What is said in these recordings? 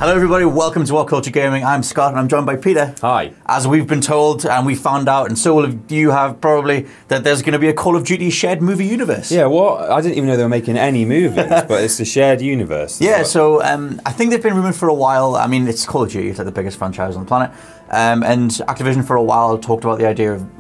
Hello everybody, welcome to What Culture Gaming. I'm Scott and I'm joined by Peter. Hi. As we've been told and we found out, and so will you have probably, that there's going to be a Call of Duty shared movie universe. Yeah, what? I didn't even know they were making any movies, but it's the shared universe. Yeah, so I think they've been rumored for a while. I mean, it's Call of Duty, it's like the biggest franchise on the planet. And Activision for a while talked about the idea of,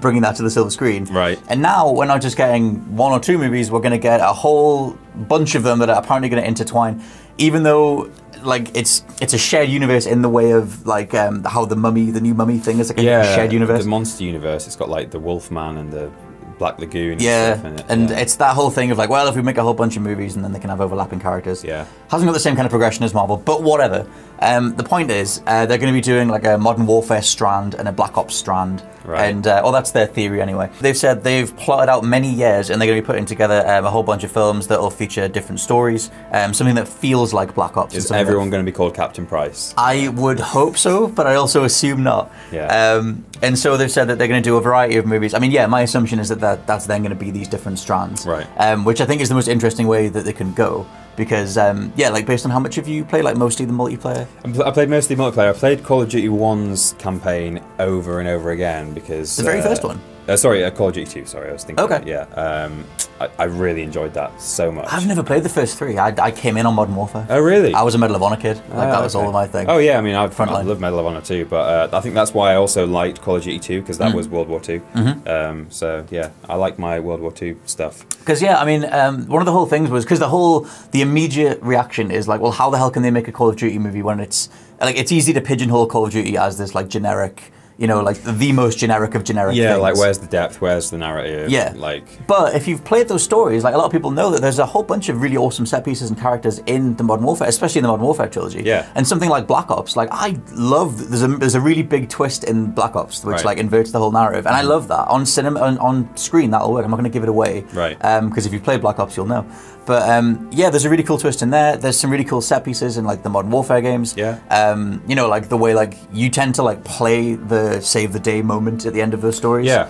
bringing that to the silver screen. Right. And now we're not just getting one or two movies, we're going to get a whole bunch of them that are apparently going to intertwine, even though it's a shared universe in the way of how the new Mummy thing is like a shared universe. The monster universe. It's got like the Wolfman and the Black Lagoon. Yeah, and stuff in it. And it's that whole thing of like, well, if we make a whole bunch of movies and then they can have overlapping characters. Yeah. Hasn't got the same kind of progression as Marvel, but whatever. The point is, they're going to be doing like a Modern Warfare strand and a Black Ops strand. Right. And, that's their theory anyway. They've said they've plotted out many years and they're going to be putting together a whole bunch of films that will feature different stories. Something that feels like Black Ops. Is everyone going to be called Captain Price? I would hope so, but I also assume not. Yeah. And so they've said that they're going to do a variety of movies. I mean, yeah, my assumption is that that's then going to be these different strands. Right. Which I think is the most interesting way that they can go. Because, based on how much have you played, like mostly the multiplayer? I played mostly multiplayer. I played Call of Duty 1's campaign over and over again because... The very first one? Sorry, Call of Duty 2, sorry, I was thinking. Okay. Yeah. I really enjoyed that so much. I've never played the first three. I came in on Modern Warfare. Oh, really? I was a Medal of Honor kid. That was all of my thing. Oh, yeah, I mean, I love Medal of Honor too, but I think that's why I also liked Call of Duty 2, because that was World War II. So, yeah, I like my World War II stuff. Because, yeah, I mean, one of the whole things was, because the immediate reaction is like, well, how the hell can they make a Call of Duty movie when it's easy to pigeonhole Call of Duty as this, like, generic... the most generic of generic things. Yeah, like where's the depth, where's the narrative? Yeah. But if you've played those stories, like a lot of people know that there's a whole bunch of really awesome set pieces and characters in the Modern Warfare, especially in the Modern Warfare trilogy. Yeah. And something like Black Ops, like I love, there's a really big twist in Black Ops, which like inverts the whole narrative. And I love that. On cinema, on screen, that'll work. I'm not going to give it away. Right. Because if you've played Black Ops, you'll know. But yeah, there's a really cool twist in there. There's some really cool set pieces in like the Modern Warfare games. Yeah. Like the way like you tend to like play the save the day moment at the end of those stories. Yeah.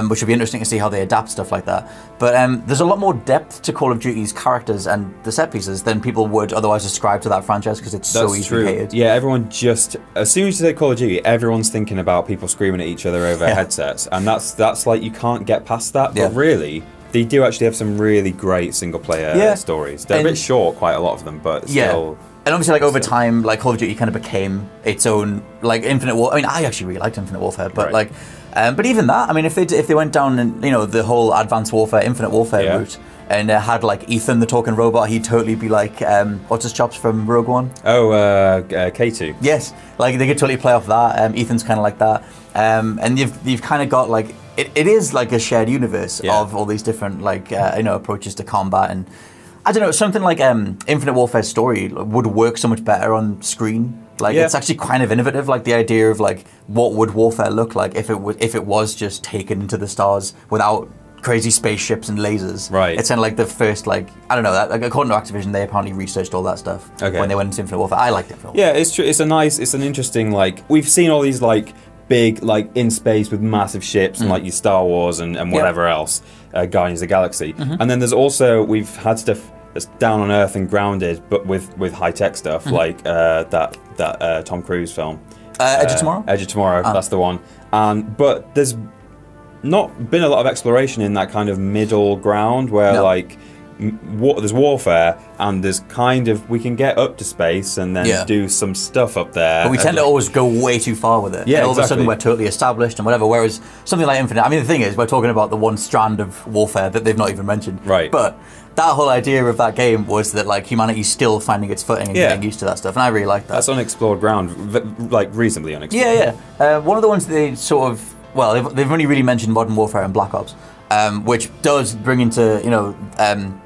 Which would be interesting to see how they adapt stuff like that. But there's a lot more depth to Call of Duty's characters and the set pieces than people would otherwise ascribe to that franchise because it's so easily hated. Yeah, everyone just, as soon as you say Call of Duty, everyone's thinking about people screaming at each other over headsets. And that's like, you can't get past that. But really, they do actually have some really great single-player stories. They're a bit short, quite a lot of them, but still... And obviously, like, over time, like, Call of Duty kind of became its own, like, Infinite Warfare. I mean, I actually really liked Infinite Warfare, but, like... but even that, I mean, if they went down, and the whole Advanced Warfare, Infinite Warfare route, and had, like, Ethan, the talking robot, he'd totally be like, what's his chops from Rogue One? Oh, K2. Yes. Like, they could totally play off that. Ethan's kind of like that. And you've kind of got, like... It is like a shared universe of all these different like approaches to combat, and I don't know, something like Infinite Warfare's story would work so much better on screen. Like it's actually kind of innovative, like the idea of like what would warfare look like if it was just taken into the stars without crazy spaceships and lasers. Right. It's kind of like the first like I don't know that like, according to Activision they apparently researched all that stuff when they went into Infinite Warfare. I liked Infinite Warfare. Yeah, it's true. It's an interesting like we've seen all these like big, like in space with massive ships and like your Star Wars and whatever else, Guardians of the Galaxy. And then there's also, we've had stuff that's down on Earth and grounded, but with high tech stuff, like that Tom Cruise film. Edge of Tomorrow? Edge of Tomorrow, that's the one. But there's not been a lot of exploration in that kind of middle ground where like, there's warfare and there's kind of we can get up to space and then do some stuff up there. But we tend to always go way too far with it. Yeah, and all of a sudden we're totally established and whatever. Whereas something like Infinite, I mean the thing is we're talking about the one strand of warfare that they've not even mentioned. Right. But that whole idea of that game was that like humanity's still finding its footing and getting used to that stuff, and I really like that. That's unexplored ground, like reasonably unexplored. Yeah. One of the ones they sort of they've only really mentioned Modern Warfare and Black Ops. Which does bring into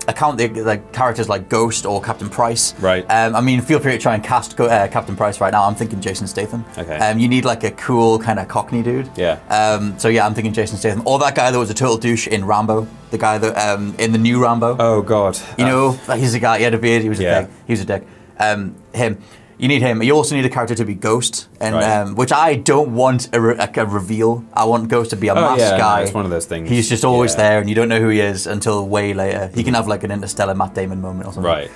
account the characters like Ghost or Captain Price. Right. I mean, feel free to try and cast Captain Price right now. I'm thinking Jason Statham. Okay. You need like a cool kind of Cockney dude. Yeah. So yeah, I'm thinking Jason Statham, or that guy that was a total douche in Rambo. The guy that in the new Rambo. Oh God. He's a guy. He had a beard. He was a dick. He was a dick. Him. You need him. You also need a character to be Ghost, and Right. which I don't want a reveal. I want Ghost to be a masked guy. No, it's one of those things. He's just always there, and you don't know who he is until way later. He can have like an interstellar Matt Damon moment or something. Right.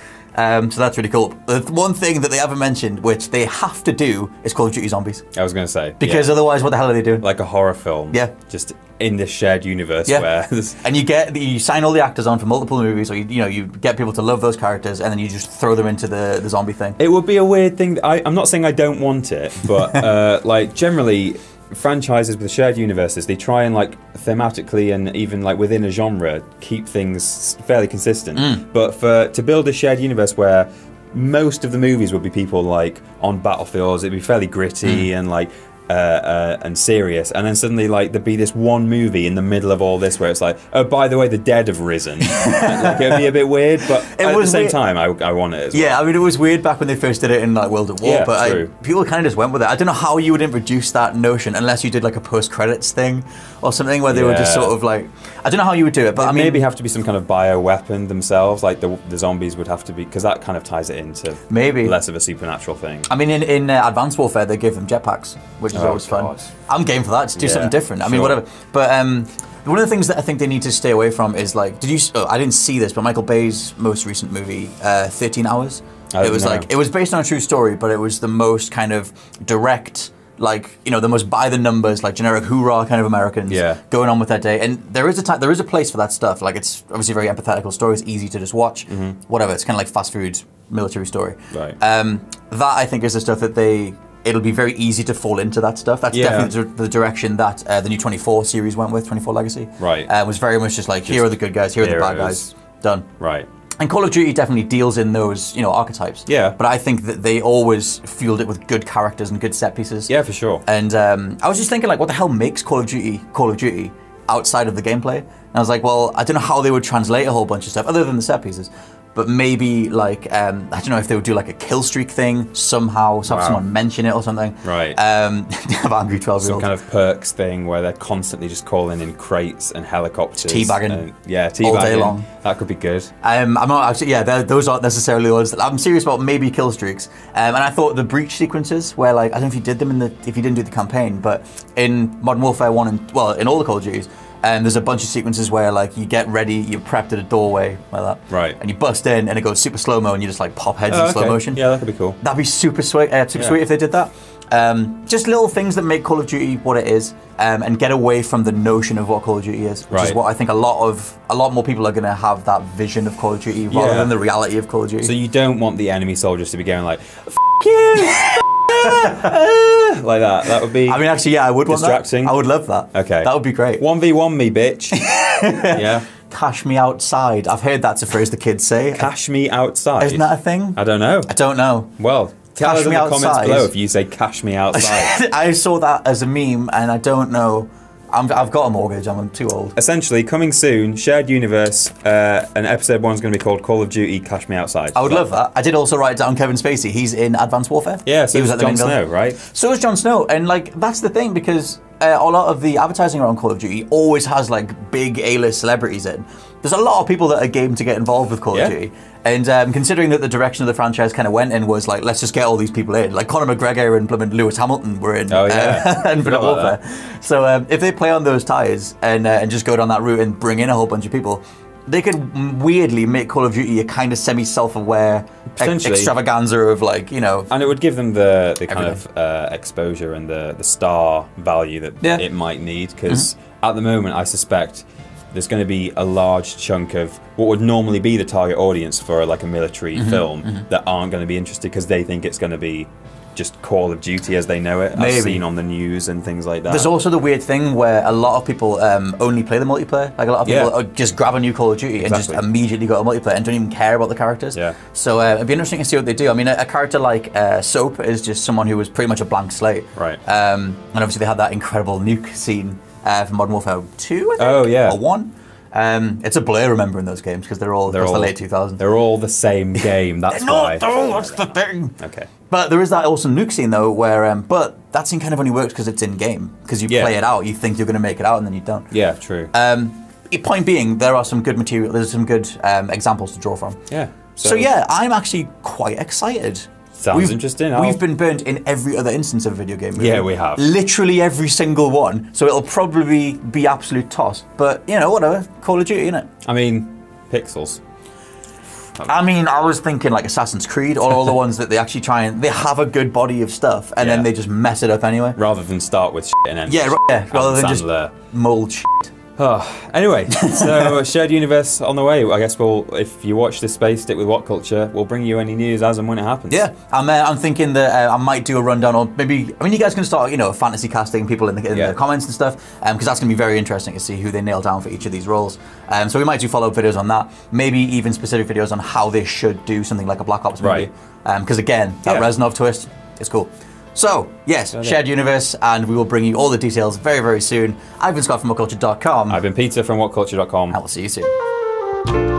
So that's really cool. The one thing that they haven't mentioned, which they have to do, is Call of Duty Zombies. I was going to say. Because otherwise, what the hell are they doing? Like a horror film. Yeah. Just in this shared universe where there's... And you sign all the actors on for multiple movies, or you get people to love those characters, and then you just throw them into the zombie thing. It would be a weird thing. I'm not saying I don't want it, but like generally franchises with shared universes, they try and like thematically and even like within a genre keep things fairly consistent. But to build a shared universe where most of the movies would be people like on battlefields, it'd be fairly gritty and like and serious, and then suddenly like there'd be this one movie in the middle of all this where it's like, oh, by the way, the dead have risen. Like, it'd be a bit weird, but at the same time I want it as well. Yeah, I mean, it was weird back when they first did it in like World at War, Yeah, but true. people kind of just went with it. I don't know how you would introduce that notion unless you did like a post-credits thing or something where they were just sort of like, I don't know how you would do it, but I mean, maybe have to be some kind of bio-weapon themselves, like the zombies would have to be, because that kind of ties it into maybe less of a supernatural thing. I mean, in Advanced Warfare, they give them jetpacks, which is always fun. I'm game for that. Just do something different. I mean, whatever. But one of the things that I think they need to stay away from is like, I didn't see this, but Michael Bay's most recent movie, 13 Hours. It was based on a true story, but it was the most kind of direct, like, the most by the numbers, like generic hoorah kind of Americans going on with their day. And there is a place for that stuff. Like, it's obviously a very empathetical story. It's easy to just watch. Whatever. It's kind of like fast food military story. Right. That I think is the stuff that it'll be very easy to fall into that stuff. That's definitely the direction that the new 24 series went with, 24 Legacy. Right. It was very much just like, here are the good guys, here are the bad guys. Done. Right. And Call of Duty definitely deals in those, archetypes. Yeah. But I think that they always fueled it with good characters and good set pieces. Yeah, for sure. And I was just thinking, like, what the hell makes Call of Duty outside of the gameplay? And I was like, well, I don't know how they would translate a whole bunch of stuff other than the set pieces. But maybe, like, I don't know if they would do, like, a kill streak thing somehow, have someone mention it or something. Right. Have angry 12-year-olds. Some kind of perks thing where they're constantly just calling in crates and helicopters. Teabagging. Teabagging. All day long. That could be good. I'm not actually, those aren't necessarily the ones. I'm serious about maybe kill streaks. And I thought the breach sequences, where, like, I don't know if you did them if you didn't do the campaign, but in Modern Warfare 1 and, well, in all the Call of Duties, there's a bunch of sequences where, like, you get ready, you're prepped at a doorway like that, right? And you bust in, and it goes super slow mo, and you just like pop heads in slow motion. Yeah, that could be cool. That'd be super sweet. Sweet if they did that. Just little things that make Call of Duty what it is, and get away from the notion of what Call of Duty is, which is what I think a lot more people are going to have that vision of Call of Duty rather than the reality of Call of Duty. So you don't want the enemy soldiers to be going like, "F you." Like that. That would be. I mean, actually, yeah, I would distracting. Want that. I would love that. Okay, that would be great. 1v1 me, bitch. Yeah. Cash me outside. I've heard that's a phrase the kids say. Cash me outside. Isn't that a thing? I don't know. I don't know. Well, tell us in the comments below if you say cash me outside. I saw that as a meme, and I don't know. I've got a mortgage. I'm too old. Essentially, coming soon, shared universe, and episode 1 is going to be called Call of Duty Cash Me Outside. I would love that. I did also write down Kevin Spacey. He's in Advanced Warfare. Yeah, so he was at Jon Snow, right? So is Jon Snow, and like that's the thing, because a lot of the advertising around Call of Duty always has like big A-list celebrities in. There's a lot of people that are game to get involved with Call of Duty. And considering that the direction of the franchise kind of went in was like, let's just get all these people in. Like Conor McGregor and Lewis Hamilton were in Infinite Warfare. So if they play on those ties and just go down that route and bring in a whole bunch of people, they could weirdly make Call of Duty a kind of semi-self-aware extravaganza of like, And it would give them the kind of exposure and the star value that it might need, because at the moment I suspect there's going to be a large chunk of what would normally be the target audience for like a military film that aren't going to be interested because they think it's going to be just Call of Duty as they know it, as seen on the news and things like that. There's also the weird thing where a lot of people only play the multiplayer. Like a lot of people just grab a new Call of Duty and just immediately go to multiplayer and don't even care about the characters. Yeah. So it'd be interesting to see what they do. I mean, a character like Soap is just someone who was pretty much a blank slate. Right. And obviously they had that incredible nuke scene from Modern Warfare 2, I think? Oh, yeah. Or 1. It's a blur remembering those games because they're all the late 2000s. They're all the same game, that's why. That's the thing. Okay. But there is that awesome nuke scene though where, but that scene kind of only works because it's in game. Because you play it out, you think you're going to make it out and then you don't. Yeah, true. Point being, there are some good material, there's some good examples to draw from. Yeah. So yeah, I'm actually quite excited Sounds interesting. We've been burnt in every other instance of a video game movie. Yeah, we have. Literally every single one. So it'll probably be absolute toss. But, you know, whatever. Call of Duty, innit? I mean, pixels. I mean, I was thinking like Assassin's Creed, or all the ones that they actually they have a good body of stuff, and then they just mess it up anyway. Rather than start with shit and then rather than just mold shit. Oh, anyway, so shared universe on the way. I guess if you watch this space, stick with What Culture. We'll bring you any news as and when it happens. Yeah, I'm thinking that I might do a rundown, or maybe, I mean, you guys can start, you know, fantasy casting people in the comments and stuff, because that's going to be very interesting to see who they nail down for each of these roles. So we might do follow-up videos on that, maybe even specific videos on how they should do something like a Black Ops movie. Because again, that Reznov twist is cool. So, yes, shared universe, and we will bring you all the details very, very soon. I've been Scott from WhatCulture.com. I've been Peter from WhatCulture.com. I will see you soon.